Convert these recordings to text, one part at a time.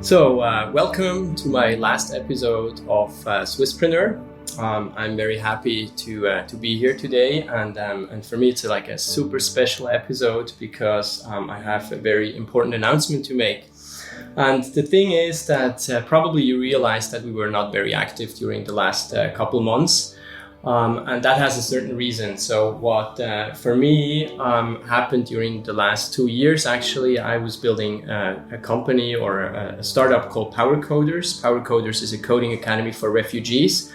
Welcome to my last episode of Swisspreneur. I'm very happy to be here today, and for me it's like a super special episode because I have a very important announcement to make. And the thing is that probably you realized that we were not very active during the last couple months. And that has a certain reason. So what for me happened during the last 2 years, actually, I was building a company or a startup called Powercoders. Powercoders is a coding academy for refugees.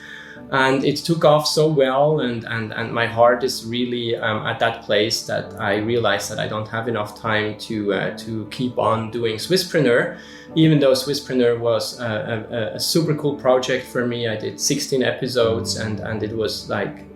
And it took off so well, and my heart is really at that place that I realized that I don't have enough time to keep on doing Swisspreneur. Even though Swisspreneur was a super cool project for me, I did 16 episodes, and it was like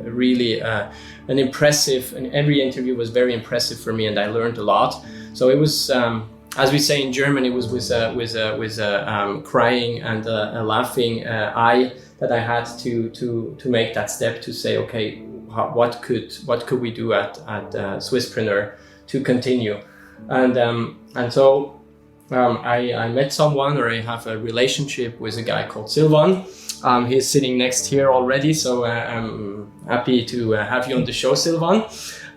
really an impressive, and every interview was very impressive for me, and I learned a lot. So it was, as we say in German, it was with a crying and a laughing eye that I had to make that step to say, okay, what could we do at Swisspreneur to continue, and so I met someone, or I have a relationship with a guy called Silvan. He's sitting next here already, so I'm happy to have you on the show, Silvan.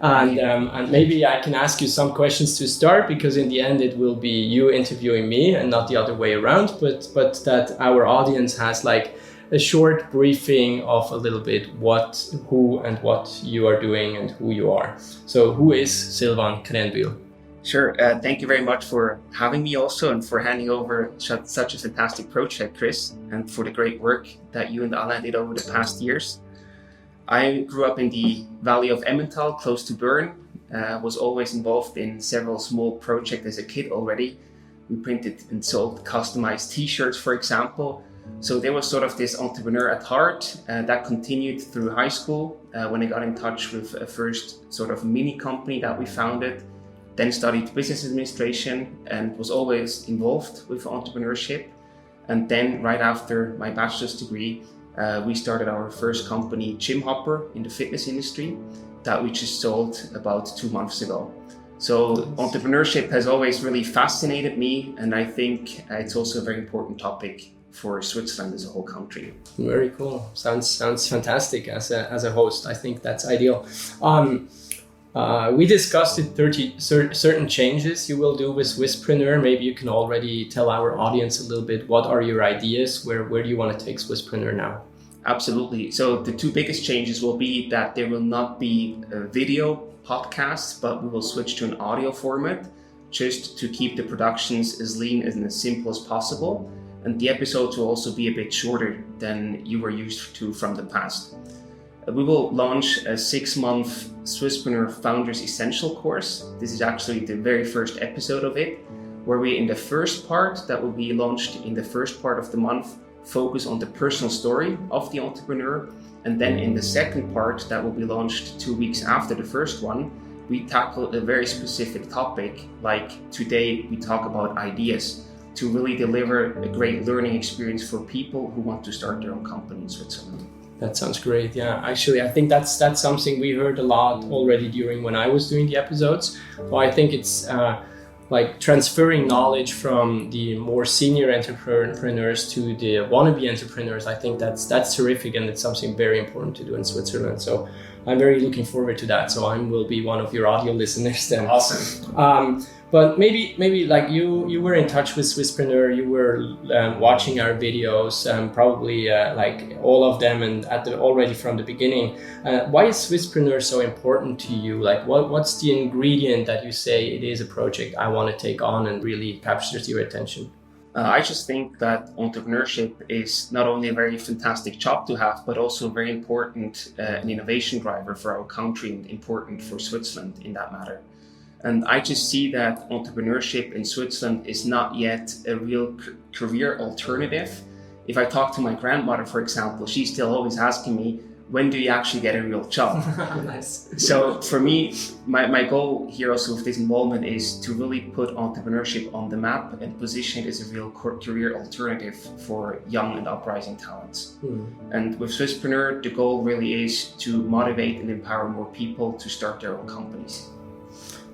And maybe I can ask you some questions to start, because in the end it will be you interviewing me and not the other way around, but that our audience has like a short briefing of a little bit who and what you are doing and who you are. So who is Silvan Krenbühl? Sure. Thank you very much for having me also, and for handing over such a fantastic project, Chris, and for the great work that you and Alain did over the past years. I grew up in the Valley of Emmental, close to Bern. Was always involved in several small projects as a kid already. We printed and sold customized t-shirts, for example. So there was sort of this entrepreneur at heart that continued through high school when I got in touch with a first sort of mini company that we founded. Then studied business administration and was always involved with entrepreneurship. And then right after my bachelor's degree, we started our first company, Gym Hopper, in the fitness industry, that we just sold about 2 months ago. So entrepreneurship has always really fascinated me, and I think it's also a very important topic for Switzerland as a whole country. Very cool. Sounds fantastic as a host. I think that's ideal. We discussed certain changes you will do with Swisspreneur. Maybe you can already tell our audience a little bit, what are your ideas? Where do you want to take Swisspreneur now? Absolutely. So the two biggest changes will be that there will not be a video podcast, but we will switch to an audio format, just to keep the productions as lean and as simple as possible. And the episodes will also be a bit shorter than you were used to from the past. We will launch a 6-month Swisspreneur Founders Essential course. This is actually the very first episode of it, where we, in the first part that will be launched in the first part of the month, focus on the personal story of the entrepreneur. And then in the second part that will be launched 2 weeks after the first one, we tackle a very specific topic, like today we talk about ideas, to really deliver a great learning experience for people who want to start their own company in Switzerland. That sounds great. Yeah, actually, I think that's something we heard a lot already during when I was doing the episodes. So I think it's like transferring knowledge from the more senior entrepreneurs to the wannabe entrepreneurs. I think that's terrific, and it's something very important to do in Switzerland. So I'm very looking forward to that. So I will be one of your audio listeners then. Awesome. But maybe like you were in touch with Swisspreneur, you were watching our videos, probably like all of them, and already from the beginning. Why is Swisspreneur so important to you? Like what's the ingredient that you say it is a project I want to take on and really captures your attention? I just think that entrepreneurship is not only a very fantastic job to have, but also very important an innovation driver for our country, and important for Switzerland in that matter. And I just see that entrepreneurship in Switzerland is not yet a real career alternative. If I talk to my grandmother, for example, she's still always asking me, when do you actually get a real job? Nice. So for me, my goal here also with this involvement is to really put entrepreneurship on the map and position it as a real career alternative for young and uprising talents. And with Swisspreneur, the goal really is to motivate and empower more people to start their own companies.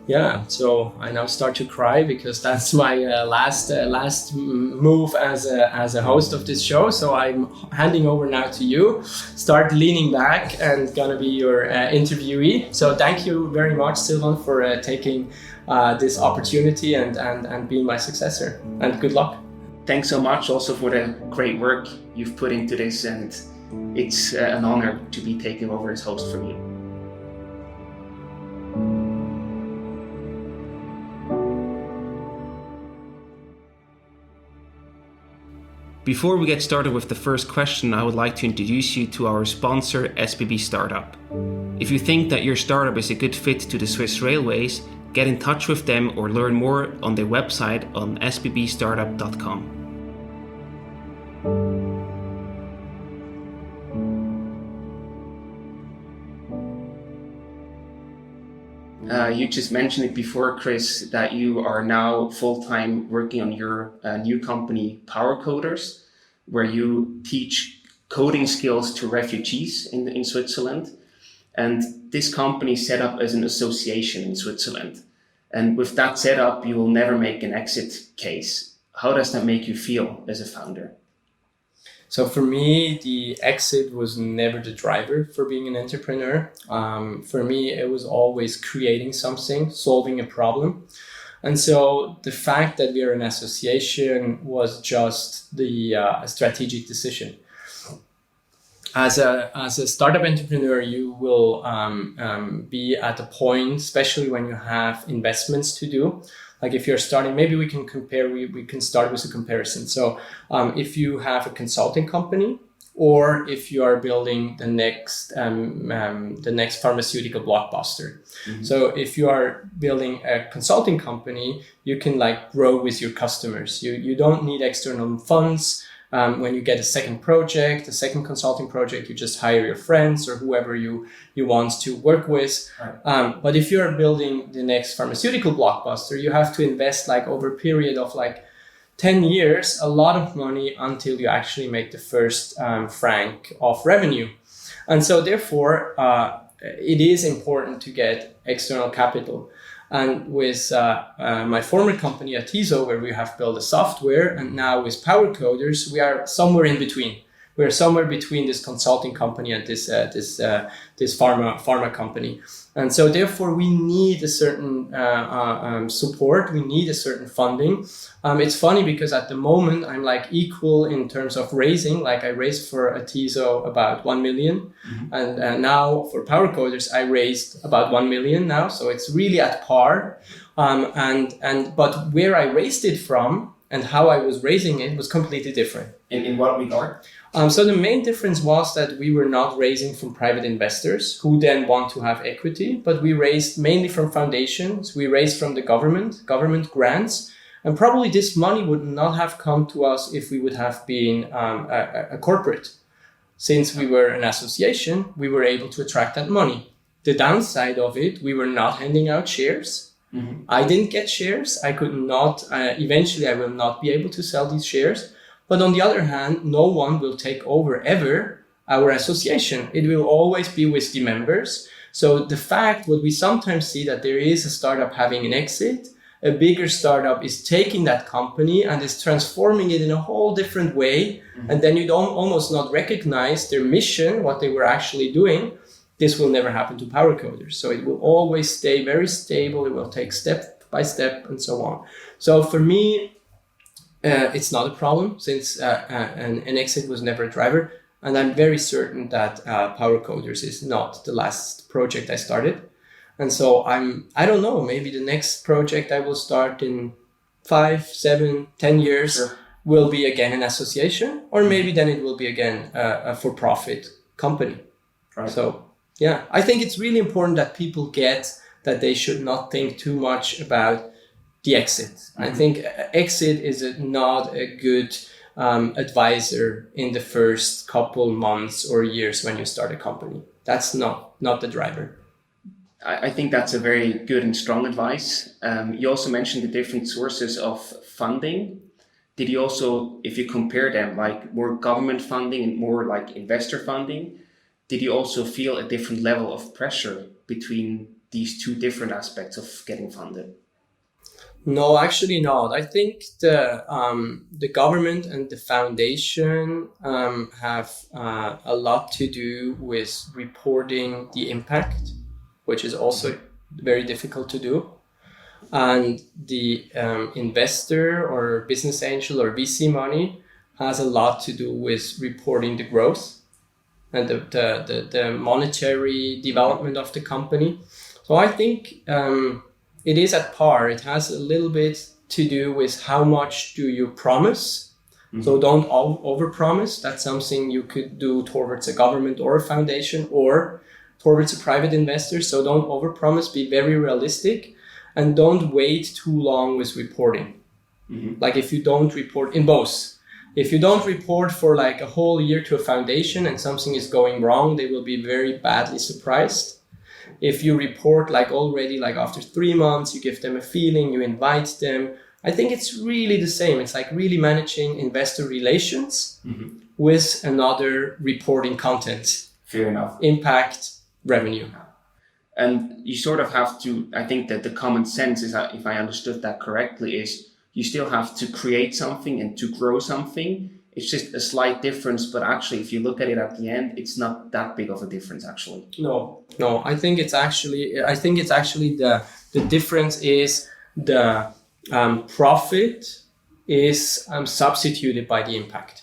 Yeah, so I now start to cry because that's my last move as a host of this show. So I'm handing over now to you. Start leaning back and gonna be your interviewee. So thank you very much, Sylvan, for taking this opportunity and being my successor. And good luck. Thanks so much also for the great work you've put into this, and it's an honor to be taking over as host from you. Before we get started with the first question, I would like to introduce you to our sponsor, SBB Startup. If you think that your startup is a good fit to the Swiss Railways, get in touch with them or learn more on their website on sbbstartup.com. You just mentioned it before, Chris, that you are now full-time working on your new company, Powercoders, where you teach coding skills to refugees in Switzerland. And this company is set up as an association in Switzerland. And with that setup, you will never make an exit case. How does that make you feel as a founder? So for me, the exit was never the driver for being an entrepreneur. For me, it was always creating something, solving a problem. And so the fact that we are an association was just the strategic decision. As a startup entrepreneur, you will be at a point, especially when you have investments to do. Like if you're starting, maybe we can compare, we can start with a comparison. So if you have a consulting company, or if you are building the next pharmaceutical blockbuster. Mm-hmm. So if you are building a consulting company, you can like grow with your customers. You don't need external funds. When you get a second project, a second consulting project, you just hire your friends or whoever you want to work with. Right. But if you're building the next pharmaceutical blockbuster, you have to invest like over a period of like 10 years, a lot of money until you actually make the first franc of revenue. And so therefore, it is important to get external capital. And with my former company, Atizo, where we have built a software, and now with Powercoders, we are somewhere in between. We're somewhere between this consulting company and this pharma company. And so therefore, we need a certain support. We need a certain funding. It's funny because at the moment, I'm like equal in terms of raising. Like I raised for Atizo about 1 million. Mm-hmm. And now for Powercoders, I raised about 1 million now. So it's really at par. But where I raised it from and how I was raising it was completely different. In what regard? So the main difference was that we were not raising from private investors who then want to have equity, but we raised mainly from foundations. We raised from the government grants. And probably this money would not have come to us if we would have been a corporate. Since we were an association, we were able to attract that money. The downside of it, we were not handing out shares. Mm-hmm. I didn't get shares. I could not, eventually I will not be able to sell these shares. But on the other hand, no one will take over ever our association. It will always be with the members. So the fact, what we sometimes see that there is a startup having an exit, a bigger startup is taking that company and is transforming it in a whole different way. Mm-hmm. And then you don't almost not recognize their mission, what they were actually doing. This will never happen to Powercoders. So it will always stay very stable. It will take step by step and so on. So for me, it's not a problem since an exit was never a driver. And I'm very certain that Powercoders is not the last project I started. And so I don't know, maybe the next project I will start in 5, 7, 10 years sure. will be again an association, or maybe then it will be again a for-profit company. Right. So yeah, I think it's really important that people get that they should not think too much about the exit. Mm-hmm. I think exit is not a good advisor in the first couple months or years when you start a company. That's not the driver. I think that's a very good and strong advice. You also mentioned the different sources of funding. Did you also, if you compare them, like more government funding and more like investor funding, did you also feel a different level of pressure between these two different aspects of getting funded? No, actually not. I think the government and the foundation have a lot to do with reporting the impact, which is also very difficult to do. And the investor or business angel or VC money has a lot to do with reporting the growth and the monetary development of the company. So I think it is at par. It has a little bit to do with how much do you promise. So don't overpromise. That's something you could do towards a government or a foundation or towards a private investor. So don't overpromise. Be very realistic, and don't wait too long with reporting. Like if you don't report in both. If you don't report for like a whole year to a foundation and something is going wrong, they will be very badly surprised. If you report like already, like after 3 months, you give them a feeling, you invite them. I think it's really the same. It's like really managing investor relations with another reporting content. Fair enough. Impact, revenue. And you sort of have to, I think that the common sense is, if I understood that correctly, is you still have to create something and to grow something. It's just a slight difference, but actually, if you look at it at the end, it's not that big of a difference, actually. No. I think it's actually the difference is the profit is substituted by the impact.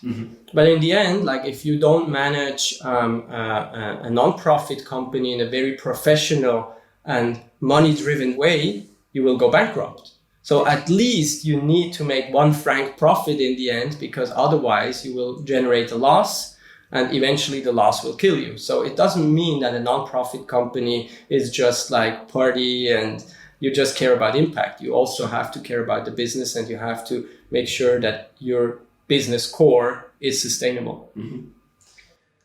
But in the end, like if you don't manage a non-profit company in a very professional and money-driven way, you will go bankrupt. So at least you need to make 1 franc profit in the end, because otherwise you will generate a loss and eventually the loss will kill you. So it doesn't mean that a non-profit company is just like party and you just care about impact. You also have to care about the business, and you have to make sure that your business core is sustainable.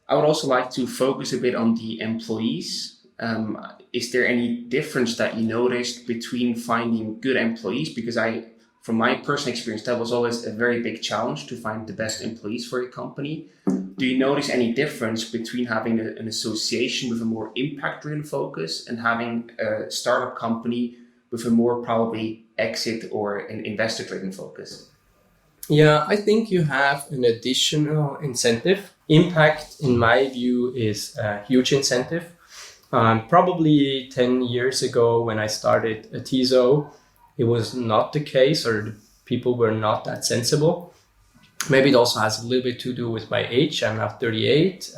I would also like to focus a bit on the employees. Is there any difference that you noticed between finding good employees? Because from my personal experience, that was always a very big challenge to find the best employees for a company. Do you notice any difference between having an association with a more impact-driven focus and having a startup company with a more probably exit or an investor-driven focus? Yeah, I think you have an additional incentive. Impact, in my view, is a huge incentive. Probably 10 years ago when I started Atizo, it was not the case, or people were not that sensible. Maybe it also has a little bit to do with my age. I'm now 38.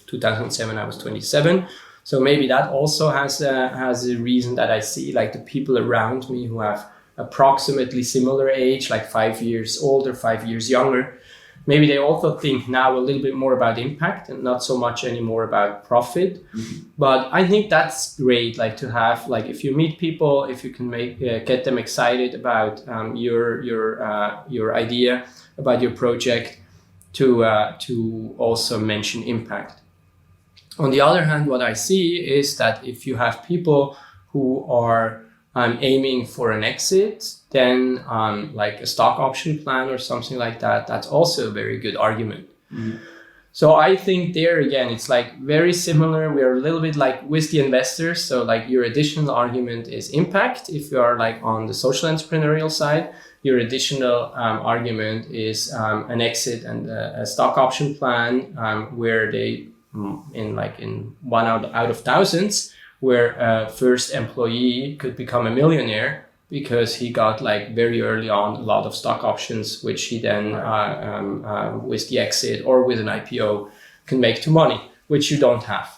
2007, I was 27. So maybe that also has a reason that I see like the people around me who have approximately similar age, like 5 years older, 5 years younger. Maybe they also think now a little bit more about impact and not so much anymore about profit. But I think that's great, like to have, like if you meet people, if you can get them excited about your idea, about your project, to also mention impact. On the other hand, what I see is that if you have people who are aiming for an exit, then like a stock option plan or something like that, that's also a very good argument. So I think there again, it's like very similar. We're a little bit like with the investors. So like your additional argument is impact. If you are like on the social entrepreneurial side, your additional argument is an exit and a stock option plan where they in one out of thousands, where a first employee could become a millionaire because he got like very early on a lot of stock options, which he then with the exit or with an IPO can make to money, which you don't have.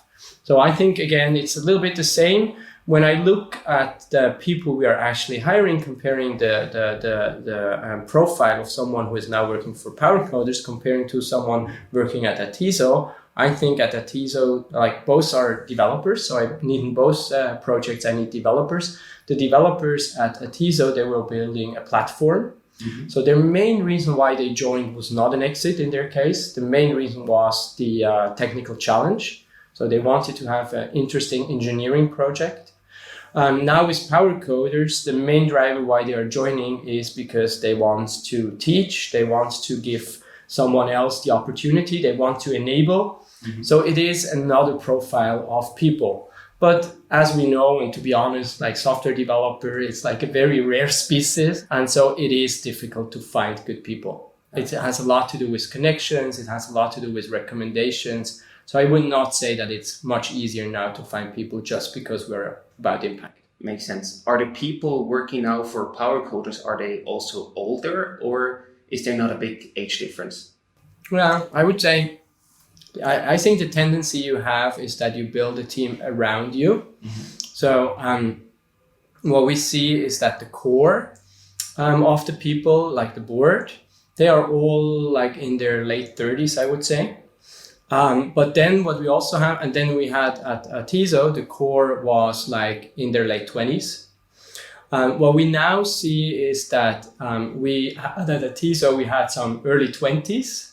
So I think again, it's a little bit the same. When I look at the people we are actually hiring, comparing the profile of someone who is now working for Powercoders comparing to someone working at Atizo, I think at Atizo, like both are developers. So I need in both projects, I need developers. The developers at Atizo, they were building a platform. So their main reason why they joined was not an exit in their case. The main reason was the technical challenge. So they wanted to have an interesting engineering project. Now with Powercoders, the main driver why they are joining is because they want to teach, they want to give someone else the opportunity, they want to enable. So it is another profile of people. But as we know, and to be honest, like software developer, it's like a very rare species. And so it is difficult to find good people. It has a lot to do with connections. It has a lot to do with recommendations. So I would not say that it's much easier now to find people just because we're about impact. Makes sense. Are the people working now for Powercoders, are they also older, or is there not a big age difference? Well, I would say, I think the tendency you have is that you build a team around you. So what we see is that the core of the people, like the board, they are all like in their late 30s, I would say. But then what we also have, and then we had at Atizo, the core was like in their late 20s. What we now see is that at Atizo, we had some early 20s.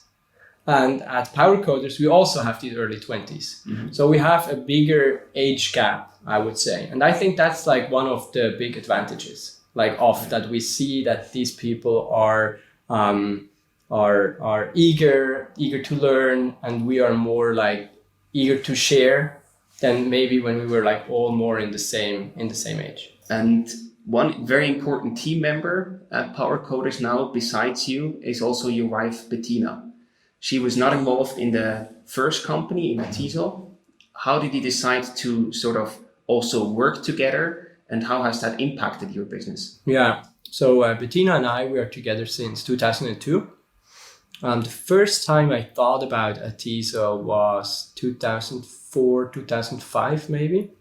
And at Powercoders, we also have these early 20s. So we have a bigger age gap, I would say. And I think that's like one of the big advantages, like of that we see that these people are eager to learn, and we are more like eager to share than maybe when we were like all more in the same age. And one very important team member at Powercoders now, besides you, is also your wife, Bettina. She was not involved in the first company, in Atizo. How did you decide to sort of also work together, and how has that impacted your business? Yeah, so Bettina and I, we are together since 2002. The first time I thought about Atizo was 2004, 2005 maybe.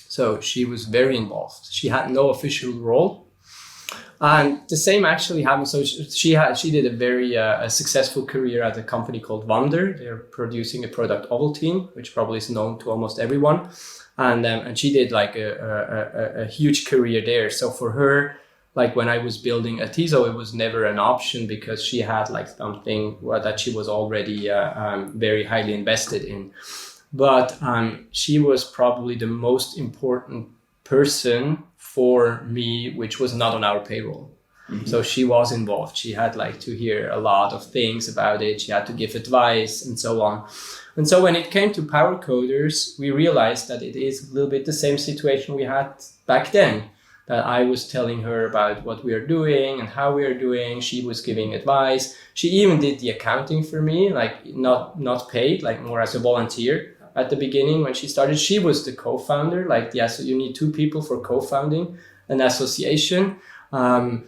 So she was very involved. She had no official role. And the same actually happened. So she did a very successful career at a company called Wonder. They're producing a product Ovaltine, which probably is known to almost everyone. And she did like a huge career there. So for her, like when I was building Atizo, it was never an option because she had like something that she was already very highly invested in. But she was probably the most important person for me, which was not on our payroll. So she was involved. She had like to hear a lot of things about it. She had to give advice and so on. And so when it came to Powercoders, we realized that it is a little bit the same situation we had back then. That I was telling her about what we are doing and how we are doing. She was giving advice. She even did the accounting for me, like not paid, like more as a volunteer. At the beginning, when she started, she was the co-founder. Like, yeah, so you need two people for co-founding an association.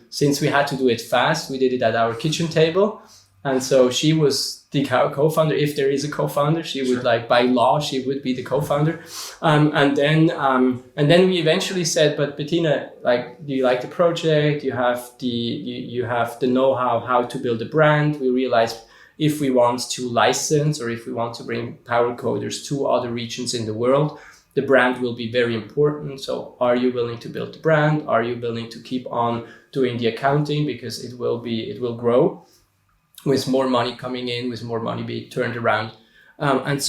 Since we had to do it fast, we did it at our kitchen table. And so she was the co-founder. If there is a co-founder, she would like by law, she would be the co-founder. And then we eventually said, but Bettina, like, do you like the project? You have the know-how how to build a brand. We realized if we want to license or if we want to bring Powercoders to other regions in the world, the brand will be very important. So are you willing to build the brand? Are you willing to keep on doing the accounting? Because it will grow with more money coming in, with more money being turned around. And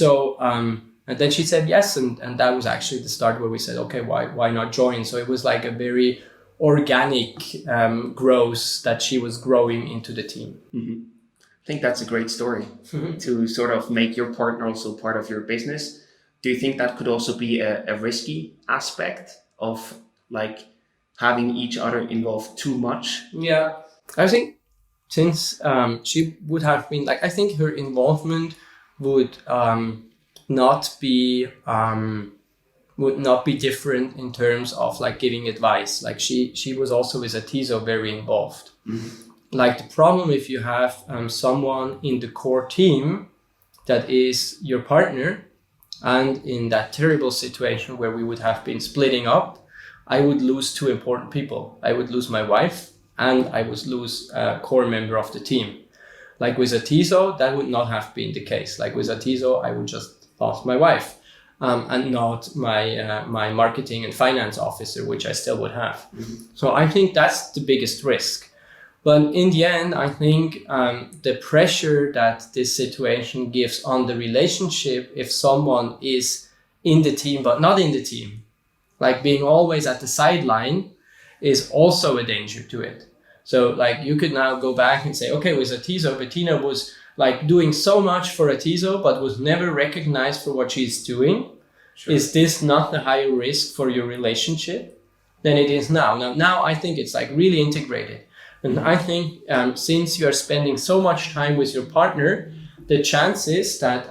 then she said yes. And that was actually the start where we said, okay, why not join? So it was like a very organic growth that she was growing into the team. I think that's a great story to sort of make your partner also part of your business. Do you think that could also be a risky aspect of like having each other involved too much? Yeah, I think since she would have been like, I think her involvement would not be different in terms of like giving advice. Like she was also with Atizo very involved. Like the problem if you have someone in the core team that is your partner, and in that terrible situation where we would have been splitting up, I would lose two important people. I would lose my wife and I would lose a core member of the team. Like with Atizo, that would not have been the case. Like with Atizo, I would just lose my wife and not my marketing and finance officer, which I still would have. So I think that's the biggest risk. But in the end, I think the pressure that this situation gives on the relationship, if someone is in the team but not in the team, like being always at the sideline, is also a danger to it. So like you could now go back and say, okay, with Atizo, Bettina was like doing so much for Atizo, but was never recognized for what she's doing. Sure. Is this not the higher risk for your relationship than it is now? Now I think it's like really integrated. And I think since you are spending so much time with your partner, the chances that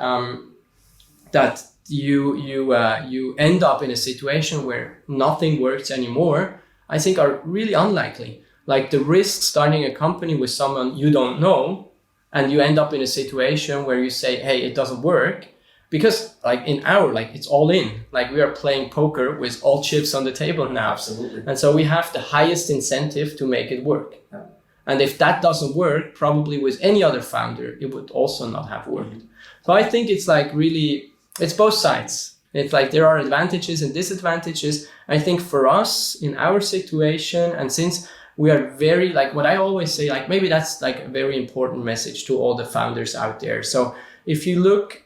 that you end up in a situation where nothing works anymore, I think are really unlikely. Like the risk starting a company with someone you don't know, and you end up in a situation where you say, hey, it doesn't work, because like it's all in. Like we are playing poker with all chips on the table now. Absolutely. And so we have the highest incentive to make it work. Yeah. And if that doesn't work, probably with any other founder, it would also not have worked. Mm-hmm. So I think it's like really, it's both sides. It's like there are advantages and disadvantages. I think for us in our situation, and since we are very, like what I always say, like maybe that's like a very important message to all the founders out there. So if you look,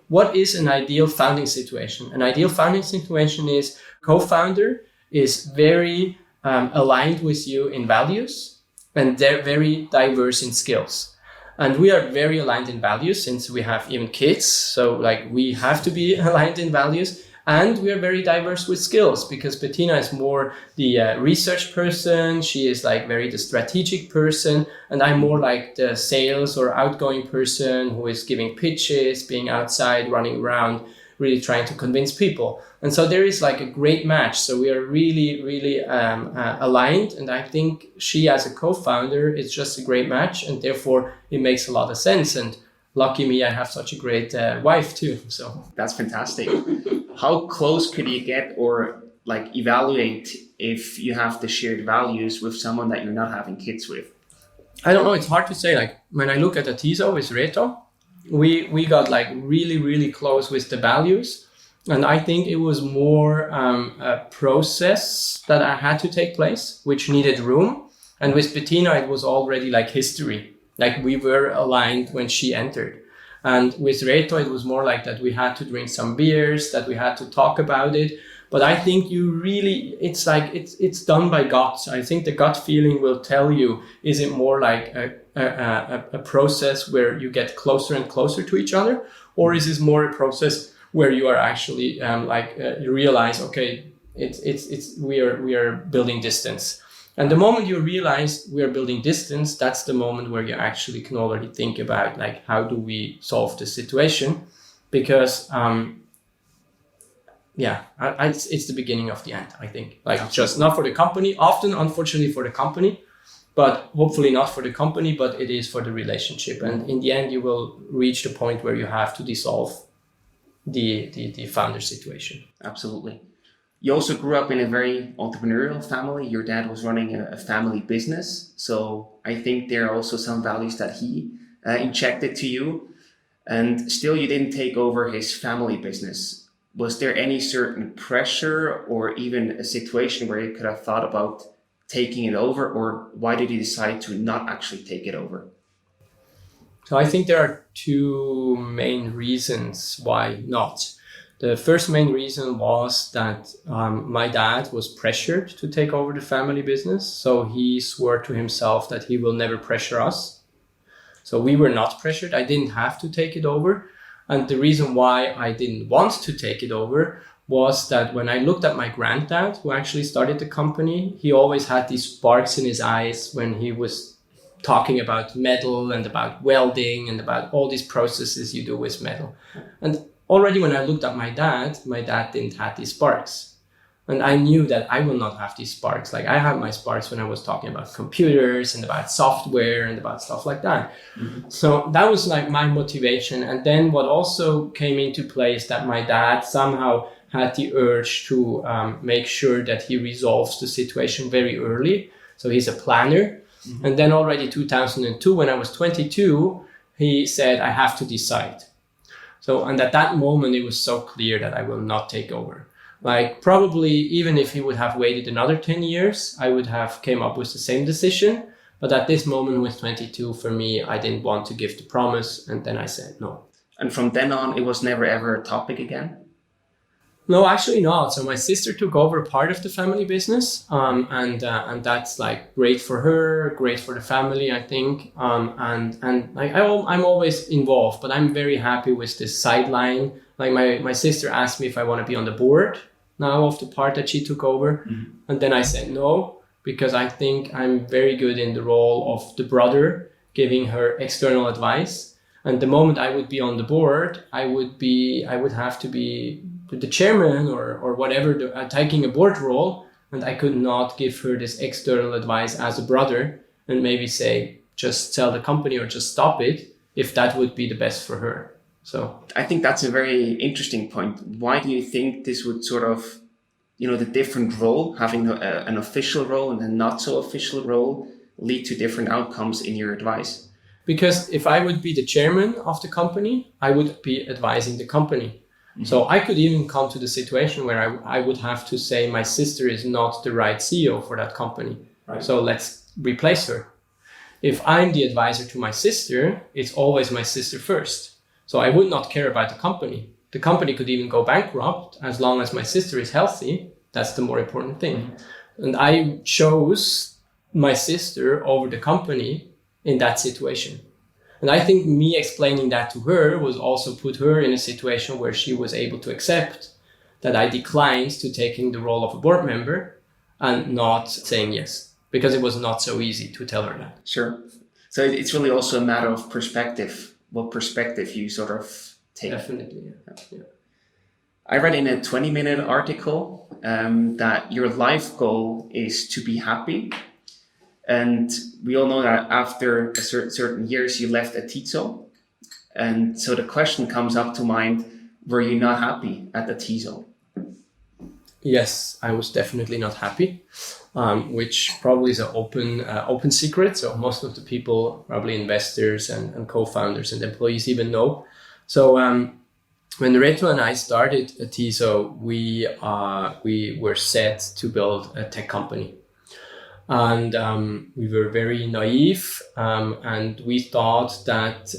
what is an ideal founding situation? An ideal founding situation is co-founder is very aligned with you in values, and they're very diverse in skills. And we are very aligned in values since we have even kids. So like we have to be aligned in values. And we are very diverse with skills because Bettina is more the research person. She is like very the strategic person. And I'm more like the sales or outgoing person who is giving pitches, being outside, running around, really trying to convince people. And so there is like a great match. So we are really, really aligned. And I think she as a co-founder is just a great match. And therefore it makes a lot of sense. And lucky me, I have such a great wife too. So that's fantastic. How close could you get or like evaluate if you have the shared values with someone that you're not having kids with? I don't know. It's hard to say. Like when I look at Atizo with Reto, we got like really, really close with the values. And I think it was more a process that I had to take place, which needed room. And with Bettina, it was already like history. Like we were aligned when she entered. And with Reto, it was more like that we had to drink some beers, that we had to talk about it. But I think you really, it's like, it's done by gut. I think the gut feeling will tell you, is it more like a process where you get closer and closer to each other? Or is this more a process where you are actually you realize, okay, we are building distance. And the moment you realize we are building distance, that's the moment where you actually can already think about like, how do we solve the situation? Because, it's the beginning of the end, I think. Like just not for the company, often, unfortunately for the company, but hopefully not for the company, but it is for the relationship. And in the end, you will reach the point where you have to dissolve the founder situation. Absolutely. You also grew up in a very entrepreneurial family. Your dad was running a family business. So I think there are also some values that he injected to you. And still you didn't take over his family business. Was there any certain pressure or even a situation where you could have thought about taking it over? Or why did you decide to not actually take it over? So I think there are two main reasons why not. The first main reason was that my dad was pressured to take over the family business. So he swore to himself that he will never pressure us. So we were not pressured. I didn't have to take it over. And the reason why I didn't want to take it over was that when I looked at my granddad, who actually started the company, he always had these sparks in his eyes when he was talking about metal and about welding and about all these processes you do with metal. And already when I looked at my dad didn't have these sparks. And I knew that I will not have these sparks. Like I had my sparks when I was talking about computers and about software and about stuff like that. Mm-hmm. So that was like my motivation. And then what also came into play is that my dad somehow had the urge to make sure that he resolves the situation very early. So he's a planner. Mm-hmm. And then already 2002, when I was 22, he said, I have to decide. So, and at that moment, it was so clear that I will not take over. Like probably even if he would have waited another 10 years, I would have came up with the same decision. But at this moment with 22, for me, I didn't want to give the promise. And then I said no. And from then on, it was never ever a topic again? No, actually not. So my sister took over part of the family business, and that's like great for her, great for the family, I think. And like I'm always involved, but I'm very happy with this sideline. Like my sister asked me if I want to be on the board now of the part that she took over, and then I said no, because I think I'm very good in the role of the brother, giving her external advice. And the moment I would be on the board, I would have to be the chairman or whatever, taking a board role, and I could not give her this external advice as a brother and maybe say, just sell the company or just stop it, if that would be the best for her. So I think that's a very interesting point. Why do you think this would sort of, the different role, having an official role and a not so official role, lead to different outcomes in your advice? Because if I would be the chairman of the company, I would be advising the company. So I could even come to the situation where I would have to say my sister is not the right CEO for that company. Right. So let's replace her. If I'm the advisor to my sister, it's always my sister first. So I would not care about the company. The company could even go bankrupt as long as my sister is healthy. That's the more important thing. And I chose my sister over the company in that situation. And I think me explaining that to her was also put her in a situation where she was able to accept that I declined to taking the role of a board member and not saying yes, because it was not so easy to tell her that. Sure. So it's really also a matter of perspective, what perspective you sort of take. Definitely, yeah. I read in a 20-minute article that your life goal is to be happy. And we all know that after a certain years, you left Atizo. And so the question comes up to mind, were you not happy at Atizo? Yes, I was definitely not happy, which probably is an open secret. So most of the people, probably investors and co-founders and employees even know. So when Reto and I started Atizo, we were set to build a tech company. And we were very naive, and we thought that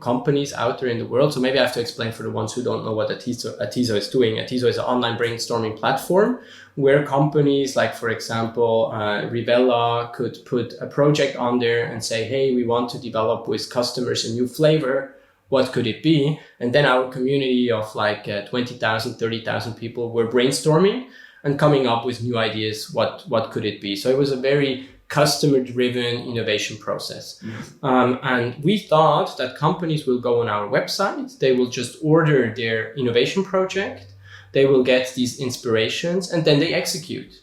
companies out there in the world, so maybe I have to explain for the ones who don't know what Atizo is doing. Atizo is an online brainstorming platform where companies like, for example, Rivella could put a project on there and say, hey, we want to develop with customers a new flavor. What could it be? And then our community of like 20,000, 30,000 people were brainstorming and coming up with new ideas. What could it be? So it was a very customer-driven innovation process. And we thought that companies will go on our website, they will just order their innovation project, they will get these inspirations, and then they execute.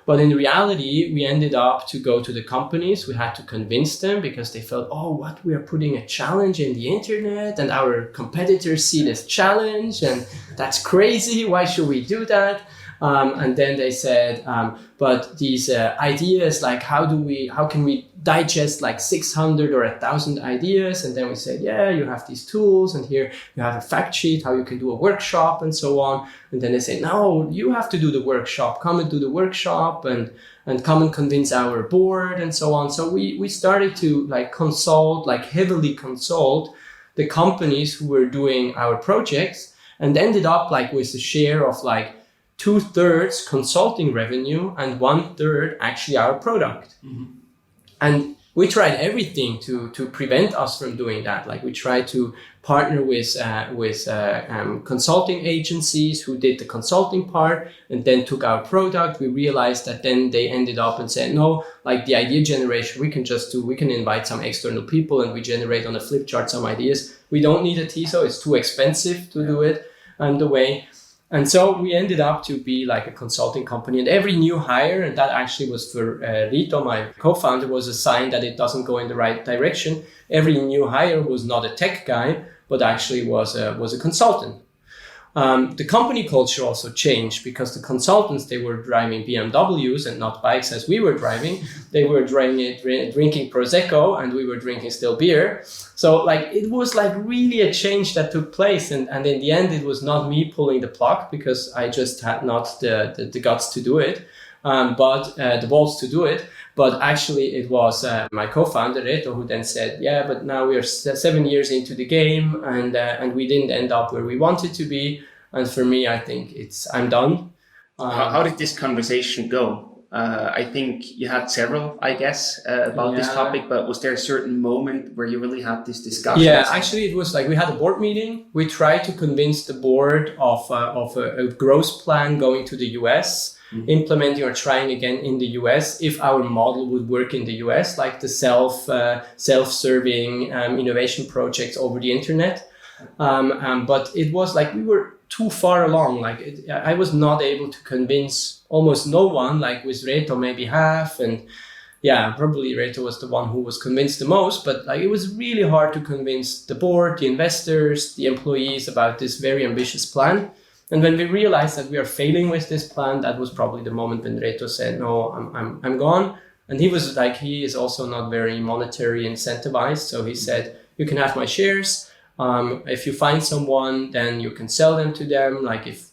But in reality, we ended up to go to the companies. We had to convince them because they felt, we are putting a challenge in the internet and our competitors see this challenge and that's crazy. Why should we do that? And then they said, but these ideas, like how can we digest like 600 or 1,000 ideas? And then we said, yeah, you have these tools and here you have a fact sheet, how you can do a workshop and so on. And then they say, no, you have to do the workshop, come and do the workshop and come and convince our board and so on. So we started to heavily consult the companies who were doing our projects and ended up with a share of 2/3 consulting revenue and 1/3 actually our product. And we tried everything to prevent us from doing that. We tried to partner with consulting agencies who did the consulting part and then took our product. We realized that then they ended up and said, no, the idea generation, we can invite some external people and we generate on a flip chart some ideas. We don't need Atizo, it's too expensive to do it the way. And so we ended up to be a consulting company, and every new hire, and that actually was for Rito, my co-founder, was a sign that it doesn't go in the right direction. Every new hire was not a tech guy, but actually was a consultant. The company culture also changed because the consultants, they were driving BMWs and not bikes as we were driving. They were drinking Prosecco and we were drinking still beer. So it was really a change that took place. And in the end, it was not me pulling the plug because I just had not the guts to do it, but the balls to do it. But actually it was my co-founder, Reto, who then said, yeah, but now we are 7 years into the game and we didn't end up where we wanted to be. And for me, I think I'm done. How did this conversation go? I think you had several, I guess, about this topic, but was there a certain moment where you really had this discussion? Yeah, actually it was like we had a board meeting. We tried to convince the board of a growth plan going to the US, implementing or trying again in the US if our model would work in the US, like the self-serving innovation projects over the internet. But it was like we were too far along. Like I was not able to convince almost no one. Like with Reto, maybe half, and yeah, probably Reto was the one who was convinced the most. But like it was really hard to convince the board, the investors, the employees about this very ambitious plan. And when we realized that we are failing with this plan, that was probably the moment when Reto said, "No, I'm gone." And he was like, he is also not very monetary incentivized, so he said, "You can have my shares. If you find someone, then you can sell them to them. Like if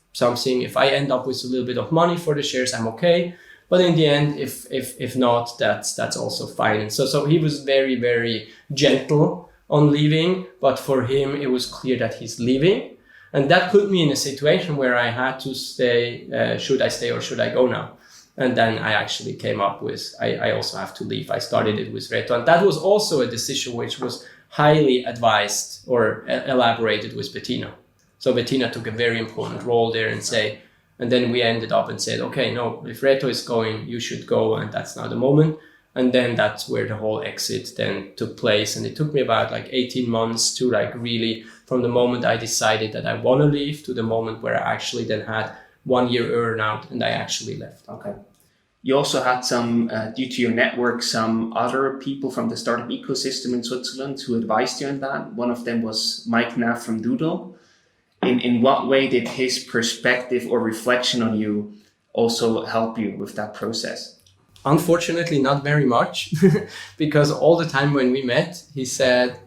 I end up with a little bit of money for the shares, I'm okay. But in the end, if not, that's also fine." And so he was very, very gentle on leaving, but for him, it was clear that he's leaving. And that put me in a situation where I had to stay, should I stay or should I go now? And then I actually came up with, I also have to leave. I started it with Reto. And that was also a decision which was highly advised or elaborated with Bettina. So Bettina took a very important role there and then we ended up and said, okay, no, if Reto is going, you should go, and that's now the moment. And then that's where the whole exit then took place. And it took me about like 18 months to like really, from the moment I decided that I want to leave to the moment where I actually then had 1 year earnout and I actually left. Okay. You also had some, due to your network, some other people from the startup ecosystem in Switzerland who advised you on that. One of them was Mike Naff from Doodle. In what way did his perspective or reflection on you also help you with that process? Unfortunately, not very much, because all the time when we met, he said,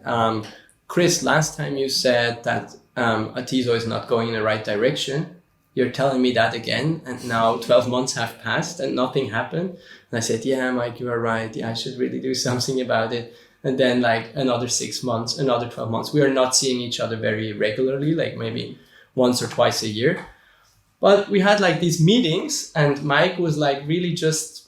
Chris, last time you said that Atizo is not going in the right direction. You're telling me that again, and now 12 months have passed and nothing happened. And I said, yeah, Mike, you are right. Yeah, I should really do something about it. And then like another 6 months, another 12 months. We are not seeing each other very regularly, like maybe once or twice a year. But we had like these meetings and Mike was like really just,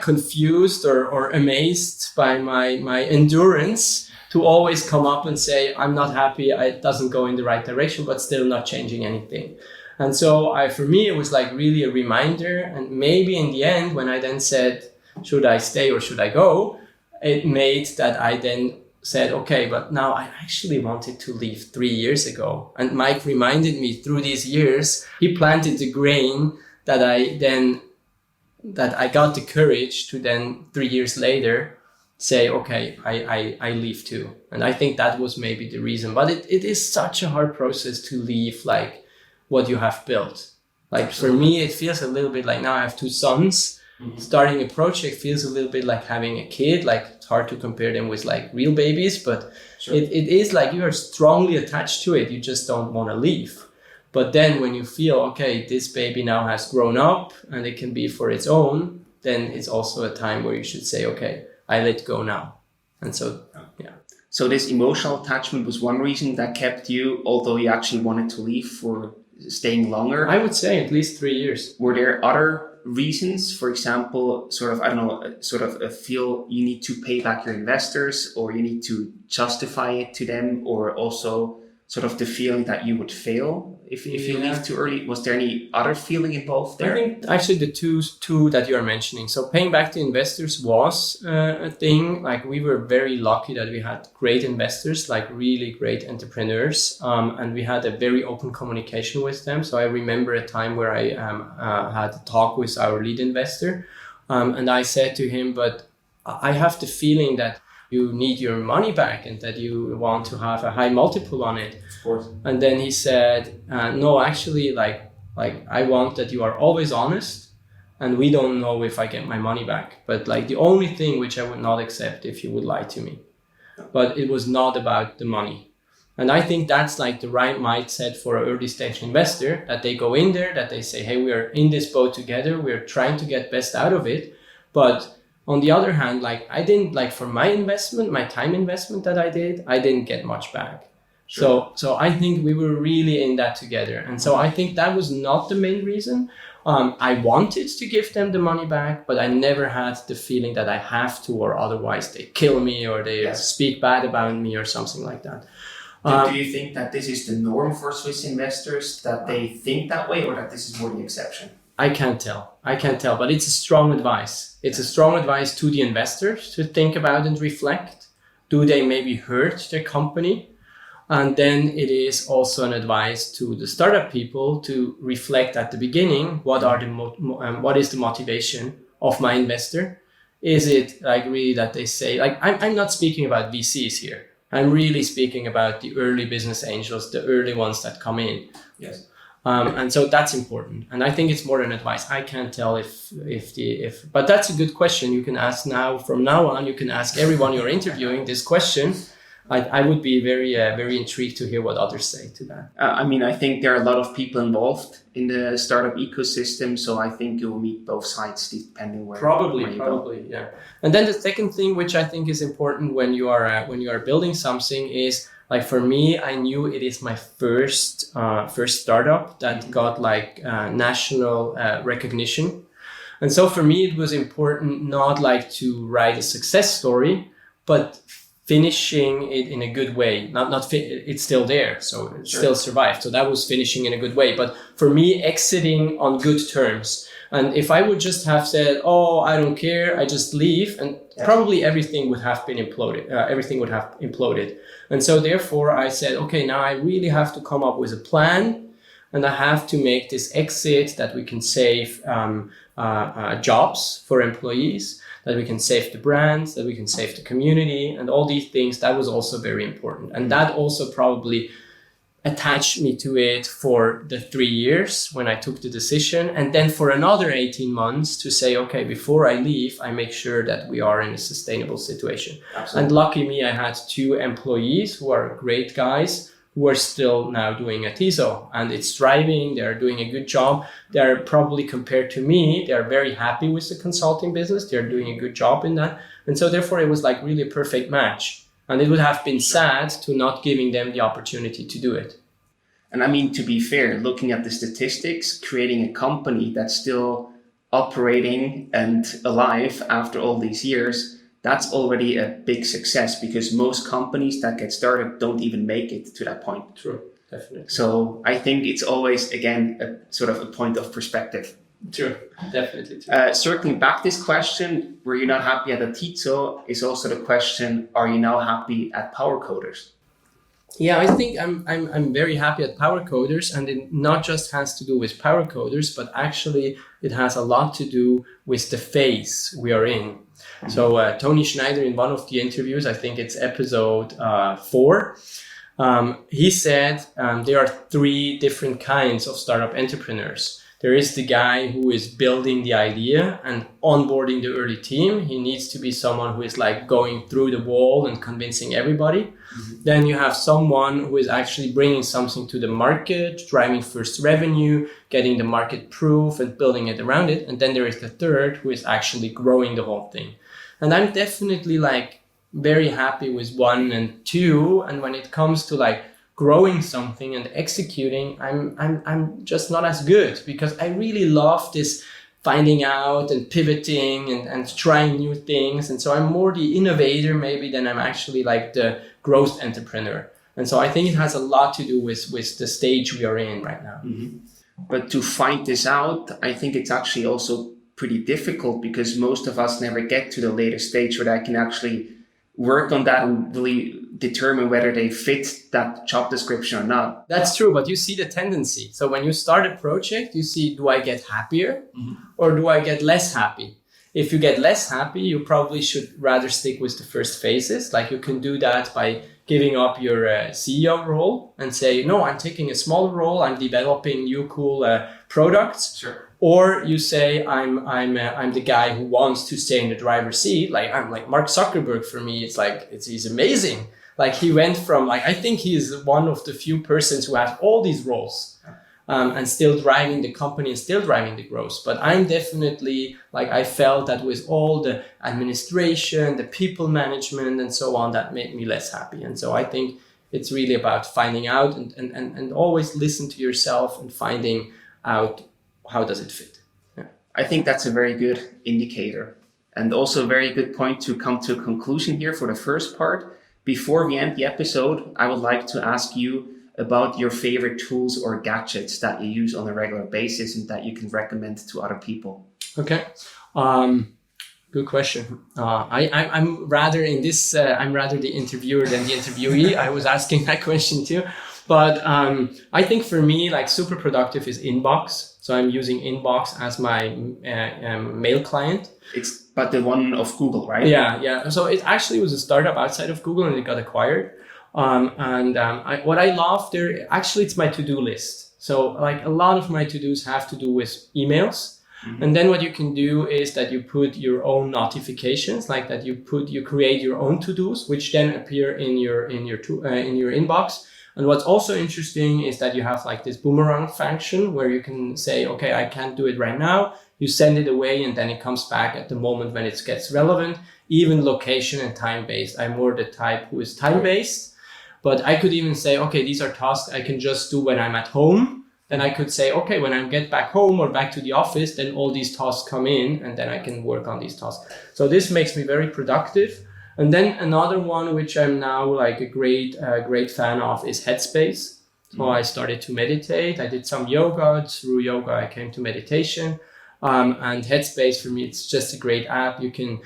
confused or amazed by my endurance to always come up and say, I'm not happy, it doesn't go in the right direction, but still not changing anything. And so for me, it was like really a reminder. And maybe in the end, when I then said, should I stay or should I go? It made that I then said, okay, but now I actually wanted to leave 3 years ago. And Mike reminded me through these years, he planted the grain that I got the courage to then 3 years later say, okay, I leave too. And I think that was maybe the reason. But it is such a hard process to leave like what you have built. Like for me, it feels a little bit like now I have 2 sons. Mm-hmm. Starting a project feels a little bit like having a kid. Like it's hard to compare them with like real babies, but sure. It is like you are strongly attached to it. You just don't want to leave. But then when you feel, okay, this baby now has grown up and it can be for its own, then it's also a time where you should say, okay, I let go now. And so, yeah. So this emotional attachment was one reason that kept you, although you actually wanted to leave, for staying longer? I would say at least 3 years. Were there other reasons, for example, feel you need to pay back your investors or you need to justify it to them, or also sort of the feeling that you would fail if you leave too early? Was there any other feeling involved there? I think actually the two that you are mentioning. So paying back to investors was a thing. Like we were very lucky that we had great investors, like really great entrepreneurs, and we had a very open communication with them. So I remember a time where I had a talk with our lead investor, and I said to him, but I have the feeling that you need your money back and that you want to have a high multiple on it. Of course. And then he said, no, actually, like I want that you are always honest, and we don't know if I get my money back. But like the only thing which I would not accept if you would lie to me. But it was not about the money. And I think that's like the right mindset for an early stage investor, that they go in there, that they say, hey, we are in this boat together. We're trying to get best out of it. But on the other hand, like I didn't, like for my investment, my time investment that I didn't get much back. Sure. So I think we were really in that together. And so I think that was not the main reason. I wanted to give them the money back, but I never had the feeling that I have to, or otherwise they kill me or they speak bad about me or something like that. Do you think that this is the norm for Swiss investors, that they think that way, or that this is more the exception? I can't tell, but it's a strong advice. It's a strong advice to the investors to think about and reflect. Do they maybe hurt their company? And then it is also an advice to the startup people to reflect at the beginning, what is the motivation of my investor? Is it like really that they say, like, I'm not speaking about VCs here. I'm really speaking about the early business angels, the early ones that come in. Yes. And so that's important. And I think it's more an advice. I can't tell but that's a good question. You can ask from now on, you can ask everyone you're interviewing this question. I would be very intrigued to hear what others say to that. I think there are a lot of people involved in the startup ecosystem, so I think you will meet both sides depending where. Probably, yeah. And then the second thing, which I think is important when you are building something, is like for me, I knew it is my first startup that got like national recognition, and so for me it was important not like to write a success story, but finishing it in a good way. It's still there, so it still survived. So that was finishing in a good way. But for me, exiting on good terms. And if I would just have said, "Oh, I don't care, I just leave," and probably everything would have been imploded. Everything would have imploded. And so therefore, I said, "Okay, now I really have to come up with a plan, and I have to make this exit that we can save jobs for employees, that we can save the brands, that we can save the community, and all these things." That was also very important. And that also probably attached me to it for the 3 years when I took the decision. And then for another 18 months to say, okay, before I leave, I make sure that we are in a sustainable situation. Absolutely. And lucky me, I had 2 employees who are great guys who are still now doing Atizo, and it's thriving. They're doing a good job. They're probably, compared to me, they're very happy with the consulting business. They're doing a good job in that. And so therefore it was like really a perfect match. And it would have been sad to not giving them the opportunity to do it. And I mean, to be fair, looking at the statistics, creating a company that's still operating and alive after all these years, that's already a big success, because most companies that get started don't even make it to that point. True, definitely. So I think it's always, again, a sort of a point of perspective. True, definitely true. Circling back this question, were you not happy at Atizo, is also the question, are you now happy at Powercoders? Yeah, I think I'm very happy at Powercoders, and it not just has to do with Powercoders, but actually it has a lot to do with the phase we are in. So Tony Schneider, in one of the interviews, I think it's episode 4, he said there are 3 different kinds of startup entrepreneurs. There is the guy who is building the idea and onboarding the early team. He needs to be someone who is like going through the wall and convincing everybody. Mm-hmm. Then you have someone who is actually bringing something to the market, driving first revenue, getting the market proof and building it around it. And then there is the third who is actually growing the whole thing. And I'm definitely like very happy with 1 and 2. And when it comes to like growing something and executing, I'm just not as good, because I really love this finding out and pivoting and trying new things. And so I'm more the innovator maybe than I'm actually like the growth entrepreneur. And so I think it has a lot to do with the stage we are in right now. Mm-hmm. But to find this out, I think it's actually also pretty difficult, because most of us never get to the later stage where I can actually work on that and really determine whether they fit that job description or not. That's true, but you see the tendency. So when you start a project, you see, do I get happier or do I get less happy? If you get less happy, you probably should rather stick with the first phases. Like you can do that by giving up your CEO role and say, no, I'm taking a smaller role. I'm developing new cool products. Sure. Or you say, I'm the guy who wants to stay in the driver's seat. Like I'm like Mark Zuckerberg. For me, he's amazing. Like he went from I think he is one of the few persons who has all these roles and still driving the company and still driving the growth. But I'm definitely I felt that with all the administration, the people management and so on, that made me less happy. And so I think It's really about finding out and always listen to yourself and finding out how does it fit. Yeah. I think that's a very good indicator, and also a very good point to come to a conclusion here for the first part. Before we end the episode, I would like to ask you about your favorite tools or gadgets that you use on a regular basis and that you can recommend to other people. Okay. Good question. I'm rather in this, I'm rather the interviewer than the interviewee. I was asking that question too. But I think for me, like super productive is Inbox. So I'm using Inbox as my mail client. But the one of Google, right? Yeah. So it actually was a startup outside of Google and it got acquired. What I love there, actually it's my to-do list. So like a lot of my to-dos have to do with emails. Mm-hmm. And then what you can do is that you put your own notifications, like that you create your own to-dos, which then appear in your inbox. And what's also interesting is that you have like this boomerang function where you can say, okay, I can't do it right now. You send it away and then it comes back at the moment when it gets relevant, even location and time-based. I'm more the type who is time-based, but I could even say, okay, these are tasks I can just do when I'm at home. Then I could say, okay, when I get back home or back to the office, then all these tasks come in and then I can work on these tasks. So this makes me very productive. And then another one, which I'm now like a great fan of, is Headspace. So I started to meditate. I did some yoga. Through yoga, I came to meditation. And Headspace, for me, it's just a great app. You can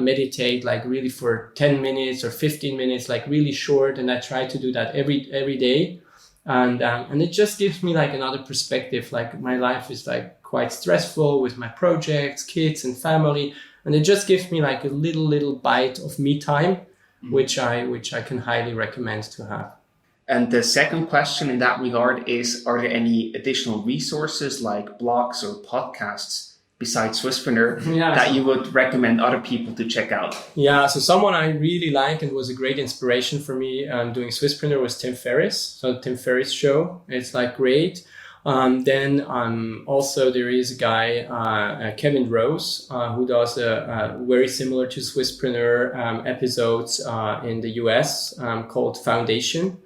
meditate like really for 10 minutes or 15 minutes, like really short. And I try to do that every day. And it just gives me like another perspective. Like my life is like quite stressful with my projects, kids and family. And it just gives me like a little bite of me time, which I can highly recommend to have. And the second question in that regard is, are there any additional resources like blogs or podcasts besides Swisspreneur that you would recommend other people to check out? Yeah, so someone I really like and was a great inspiration for me doing Swisspreneur was Tim Ferriss. So Tim Ferriss show, it's like great. Then also there is a guy, Kevin Rose, who does a very similar to Swisspreneur episodes in the US called Foundation.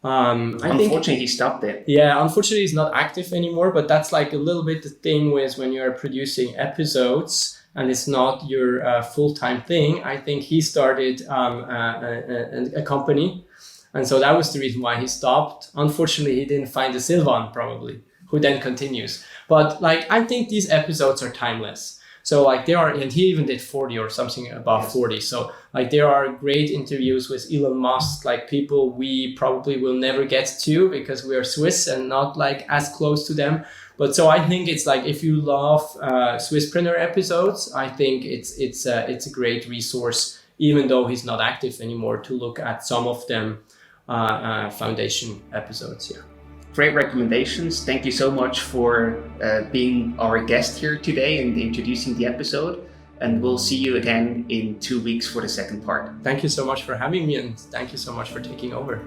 Unfortunately, he stopped it. Yeah, unfortunately, he's not active anymore. But that's like a little bit the thing with when you're producing episodes and it's not your full-time thing. I think he started a company, and so that was the reason why he stopped. Unfortunately, he didn't find a Silvan probably, who then continues. But like I think these episodes are timeless. So like there are, and he even did 40 or something above 40. So like there are great interviews with Elon Musk, like people we probably will never get to because we are Swiss and not like as close to them. But so I think it's like, if you love Swisspreneur episodes, I think it's a great resource, even though he's not active anymore, to look at some of them foundation episodes. Yeah. Great recommendations. Thank you so much for being our guest here today and introducing the episode. And we'll see you again in 2 weeks for the second part. Thank you so much for having me, and thank you so much for taking over.